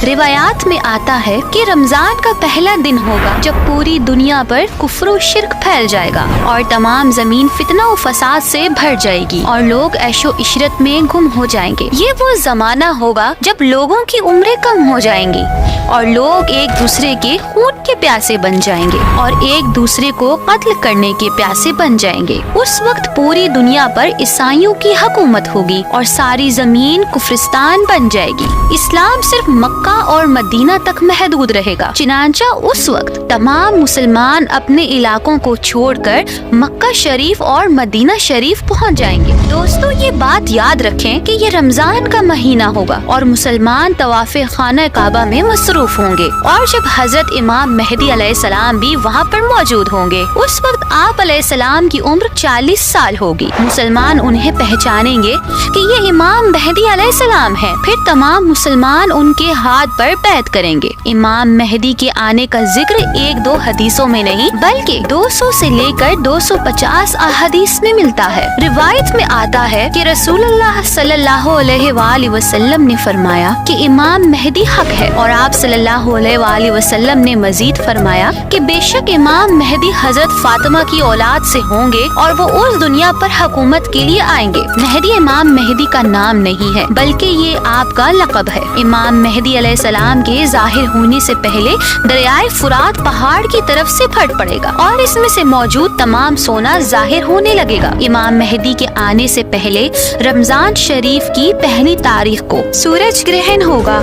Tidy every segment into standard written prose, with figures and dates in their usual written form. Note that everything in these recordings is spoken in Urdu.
روایات میں آتا ہے کہ رمضان کا پہلا دن ہوگا جب پوری دنیا پر کفر و شرک پھیل جائے گا اور تمام زمین فتنہ و فساد سے بھر جائے گی اور لوگ عیش و عشرت میں گم ہو جائیں گے۔ یہ وہ زمانہ ہوگا جب لوگوں کی عمریں کم ہو جائیں گی اور لوگ ایک دوسرے کے خون کے پیاسے بن جائیں گے اور ایک دوسرے کو قتل کرنے کے پیاسے بن جائیں گے۔ اس وقت پوری دنیا پر عیسائیوں کی حکومت ہوگی اور ساری زمین کفرستان بن جائے گی۔ اسلام صرف مکہ اور مدینہ تک محدود رہے گا، چنانچہ اس وقت تمام مسلمان اپنے علاقوں کو چھوڑ کر مکہ شریف اور مدینہ شریف پہنچ جائیں گے۔ دوستو، یہ بات یاد رکھیں کہ یہ رمضان کا مہینہ ہوگا اور مسلمان طواف خانہ کعبہ میں مصروف ہوں گے، اور جب حضرت امام مہدی علیہ السلام بھی وہاں پر موجود ہوں گے، اس وقت آپ علیہ السلام کی عمر 40 سال ہوگی۔ مسلمان انہیں پہچانیں گے کہ یہ امام مہدی علیہ السلام ہے، پھر تمام مسلمان ان کے ہاتھ پر بیعت کریں گے۔ امام مہدی کے آنے کا ذکر 1-2 حدیثوں میں نہیں بلکہ 200 سے لے کر 250 احادیث میں ملتا ہے۔ روایت میں آتا ہے کہ رسول اللہ صلی اللہ علیہ وآلہ وسلم نے فرمایا کہ امام مہدی حق ہے، اور آپ صلی اللہ علیہ وآلہ وسلم نے مزید فرمایا کہ بے شک امام مہدی حضرت فاطمہ کی اولاد سے ہوں گے اور وہ اس دنیا پر حکومت کے لیے آئیں گے۔ مہدی امام مہدی کا نام نہیں ہے بلکہ یہ آپ کا لقب ہے۔ امام مہدی علیہ السلام کے ظاہر ہونے سے پہلے دریائے فرات پہاڑ کی طرف سے پھٹ پڑے گا اور اس میں سے موجود تمام سونا ظاہر ہونے لگے گا۔ امام مہدی کے آنے سے پہلے رمضان شریف کی پہلی تاریخ کو سورج گرہن ہوگا۔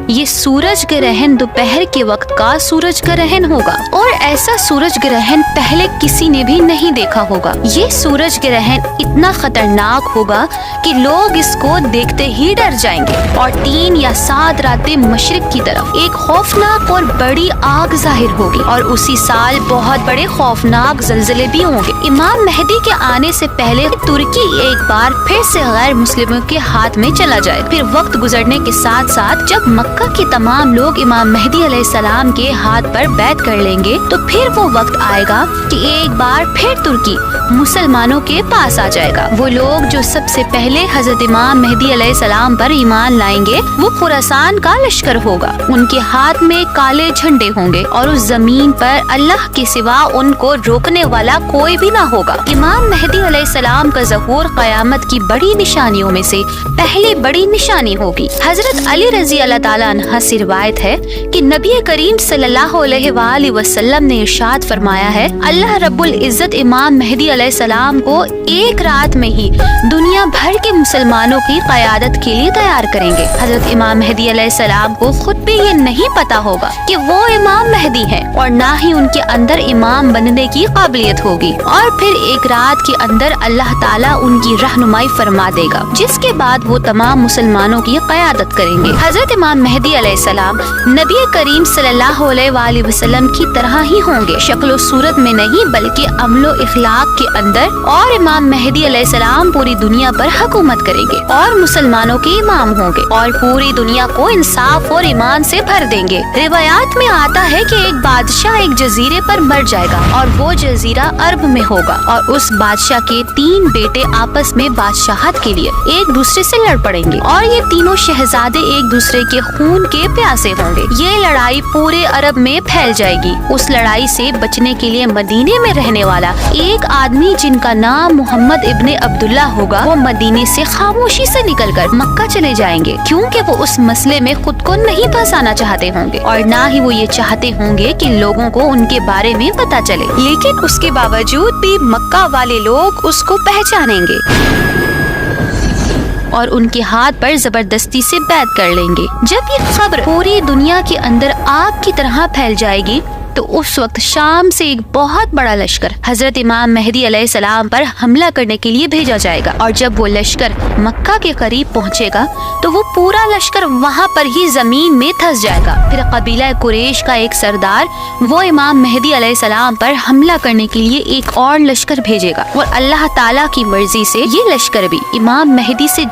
یہ سورج گرہن دوپہر کے وقت کا سورج گرہن ہوگا اور ایسا سورج گرہن پہلے کسی نے بھی نہیں دیکھا ہوگا۔ یہ سورج گرہن اتنا خطرناک ہوگا کہ لوگ اس کو دیکھتے ہی ڈر جائیں گے، اور 3 یا 7 راتیں مشرق کی طرف ایک خوفناک اور بڑی آگ ظاہر ہوگی، اور اسی سال بہت بڑے خوفناک زلزلے بھی ہوں گے۔ امام مہدی کے آنے سے پہلے ترکی ایک بار پھر سے غیر مسلموں کے ہاتھ میں چلا جائے۔ پھر وقت گزرنے کے ساتھ ساتھ جب مکہ کہ تمام لوگ امام مہدی علیہ السلام کے ہاتھ پر بیعت کر لیں گے تو پھر وہ وقت آئے گا کہ ایک بار پھر ترکی مسلمانوں کے پاس آ جائے گا۔ وہ لوگ جو سب سے پہلے حضرت امام مہدی علیہ السلام پر ایمان لائیں گے وہ خراسان کا لشکر ہوگا۔ ان کے ہاتھ میں کالے جھنڈے ہوں گے اور اس زمین پر اللہ کے سوا ان کو روکنے والا کوئی بھی نہ ہوگا۔ امام مہدی علیہ السلام کا ظہور قیامت کی بڑی نشانیوں میں سے پہلی بڑی نشانی ہوگی۔ حضرت علی رضی اللہ تعالیٰ عنہ سے روایت ہے کہ نبی کریم صلی اللہ علیہ وآلہ وسلم نے ارشاد فرمایا ہے، اللہ رب العزت امام مہدی علیہ السلام کو ایک رات میں ہی دنیا بھر کے مسلمانوں کی قیادت کے لیے تیار کریں گے۔ حضرت امام مہدی علیہ السلام کو خود بھی یہ نہیں پتا ہوگا کہ وہ امام مہدی ہیں، اور نہ ہی ان کے اندر امام بننے کی قابلیت ہوگی، اور پھر ایک رات کے اندر اللہ تعالیٰ ان کی رہنمائی فرما دے گا، جس کے بعد وہ تمام مسلمانوں کی قیادت کریں گے۔ حضرت امام مہدی علیہ السلام نبی کریم صلی اللہ علیہ وآلہ وسلم کی طرح ہی ہوں گے، شکل و صورت میں نہیں بلکہ عمل و اخلاق کے اندر، اور امام مہدی علیہ السلام پوری دنیا پر حکومت کریں گے اور مسلمانوں کے امام ہوں گے اور پوری دنیا کو انصاف اور ایمان سے بھر دیں گے۔ روایات میں آتا ہے کہ ایک بادشاہ ایک جزیرے پر مر جائے گا اور وہ جزیرہ عرب میں ہوگا، اور اس بادشاہ کے 3 بیٹے آپس میں بادشاہت کے لیے ایک دوسرے سے لڑ پڑیں گے، اور یہ تینوں شہزادے ایک دوسرے کے خون کے پیاسے ہوں گے۔ یہ لڑائی پورے عرب میں پھیل جائے گی۔ اس لڑائی سے بچنے کے لیے مدینے میں رہنے والا ایک آدمی جن کا نام محمد ابن عبداللہ ہوگا، وہ مدینے سے خاموشی سے نکل کر مکہ چلے جائیں گے، کیونکہ وہ اس مسئلے میں خود کو نہیں پھنسانا چاہتے ہوں گے، اور نہ ہی وہ یہ چاہتے ہوں گے کہ لوگوں کو ان کے بارے میں پتہ چلے، لیکن اس کے باوجود بھی مکہ والے لوگ اس کو پہچانیں گے اور ان کے ہاتھ پر زبردستی سے بیعت کر لیں گے۔ جب یہ خبر پوری دنیا کے اندر آگ کی طرح پھیل جائے گی تو اس وقت شام سے ایک بہت بڑا لشکر حضرت امام مہدی علیہ السلام پر حملہ کرنے کے لیے بھیجا جائے گا، اور جب وہ لشکر مکہ کے قریب پہنچے گا تو وہ پورا لشکر وہاں پر ہی زمین میں دھس جائے گا۔ پھر قبیلہ قریش کا ایک سردار وہ امام مہدی علیہ السلام پر حملہ کرنے کے لیے ایک اور لشکر بھیجے گا، اور اللہ تعالیٰ کی مرضی سے یہ لشکر بھی امام مہدی سے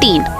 3,